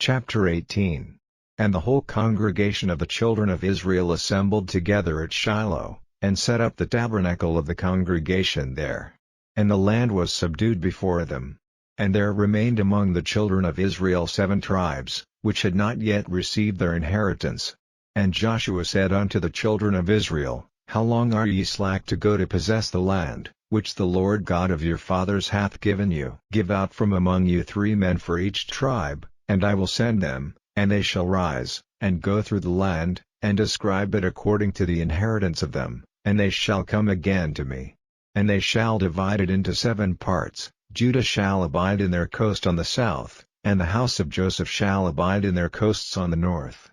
Chapter 18. And the whole congregation of the children of Israel assembled together at Shiloh, and set up the tabernacle of the congregation there. And the land was subdued before them. And there remained among the children of Israel 7 tribes, which had not yet received their inheritance. And Joshua said unto the children of Israel, How long are ye slack to go to possess the land, which the Lord God of your fathers hath given you? Give out from among you 3 men for each tribe, and I will send them, and they shall rise, and go through the land, and describe it according to the inheritance of them, and they shall come again to me. And they shall divide it into 7 parts. Judah shall abide in their coast on the south, and the house of Joseph shall abide in their coasts on the north.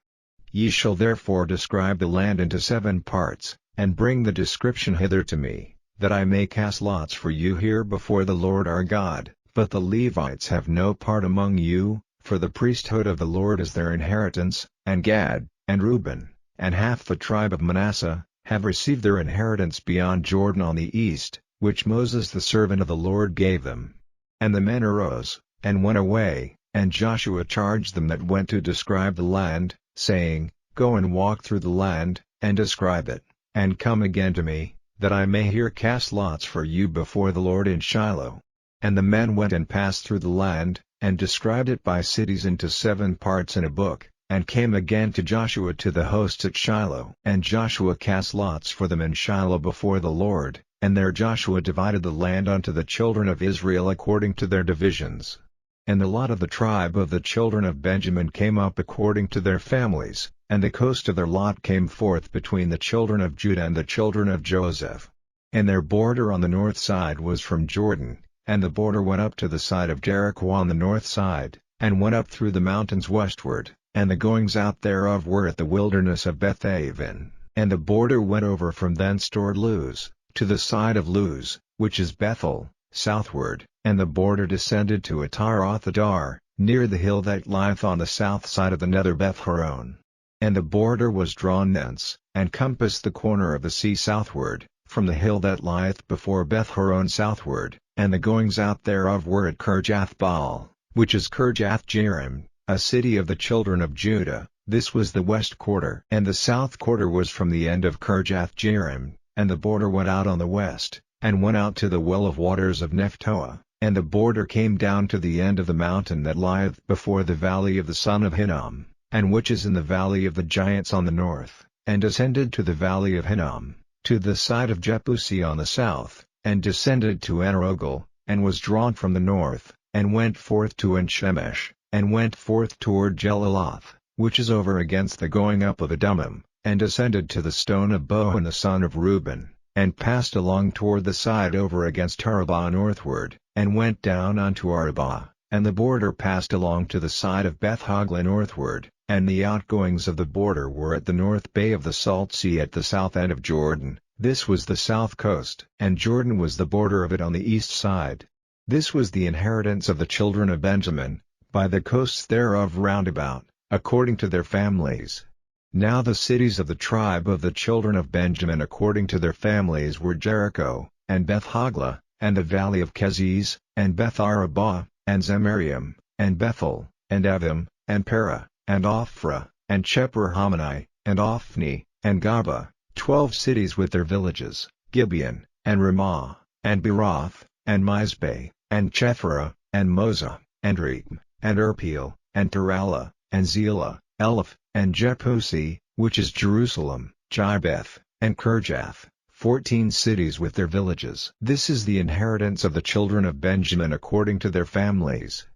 Ye shall therefore describe the land into 7 parts, and bring the description hither to me, that I may cast lots for you here before the Lord our God. But the Levites have no part among you, for the priesthood of the Lord is their inheritance, and Gad, and Reuben, and half the tribe of Manasseh, have received their inheritance beyond Jordan on the east, which Moses the servant of the Lord gave them. And the men arose, and went away, and Joshua charged them that went to describe the land, saying, Go and walk through the land, and describe it, and come again to me, that I may here cast lots for you before the Lord in Shiloh. And the men went and passed through the land, and described it by cities into 7 parts in a book, and came again to Joshua to the hosts at Shiloh. And Joshua cast lots for them in Shiloh before the Lord, and there Joshua divided the land unto the children of Israel according to their divisions. And the lot of the tribe of the children of Benjamin came up according to their families, and the coast of their lot came forth between the children of Judah and the children of Joseph. And their border on the north side was from Jordan, and the border went up to the side of Jericho on the north side, and went up through the mountains westward, and the goings out thereof were at the wilderness of Bethaven. And the border went over from thence toward Luz, to the side of Luz, which is Bethel, southward, and the border descended to Ataroth-Adar, near the hill that lieth on the south side of the nether Beth-horon. And the border was drawn thence, and compassed the corner of the sea southward, from the hill that lieth before Beth-horon southward, and the goings out thereof were at Kirjath-baal, which is Kirjath-jearim, a city of the children of Judah. This was the west quarter. And the south quarter was from the end of Kirjath-jearim, and the border went out on the west, and went out to the well of waters of Nephtoah, and the border came down to the end of the mountain that lieth before the valley of the son of Hinnom, and which is in the valley of the giants on the north, and descended to the valley of Hinnom, to the side of Jebusi on the south, and descended to Enrogel, and was drawn from the north, and went forth to En-shemesh, and went forth toward Jeliloth, which is over against the going up of Adummim, and descended to the stone of Bohan the son of Reuben, and passed along toward the side over against Arabah northward, and went down unto Arabah, and the border passed along to the side of Beth-hogla northward, and the outgoings of the border were at the north bay of the Salt Sea at the south end of Jordan. This was the south coast, and Jordan was the border of it on the east side. This was the inheritance of the children of Benjamin, by the coasts thereof round about, according to their families. Now the cities of the tribe of the children of Benjamin according to their families were Jericho, and Beth-hogla, and the valley of Keziz, and Beth-arabah, and Zemaraim, and Bethel, and Avim, and Parah, and Ophrah, and Chephar-hammoni, and Ophni, and Gaba, 12 cities with their villages, Gibeon, and Ramah, and Beeroth, and Mizpeh, and Chephra, and Moza, and Reem, and Irpeel, and Terala, and Zelah, Eleph, and Jepusi, which is Jerusalem, Jibeth, and Kirjath, 14 cities with their villages. This is the inheritance of the children of Benjamin according to their families.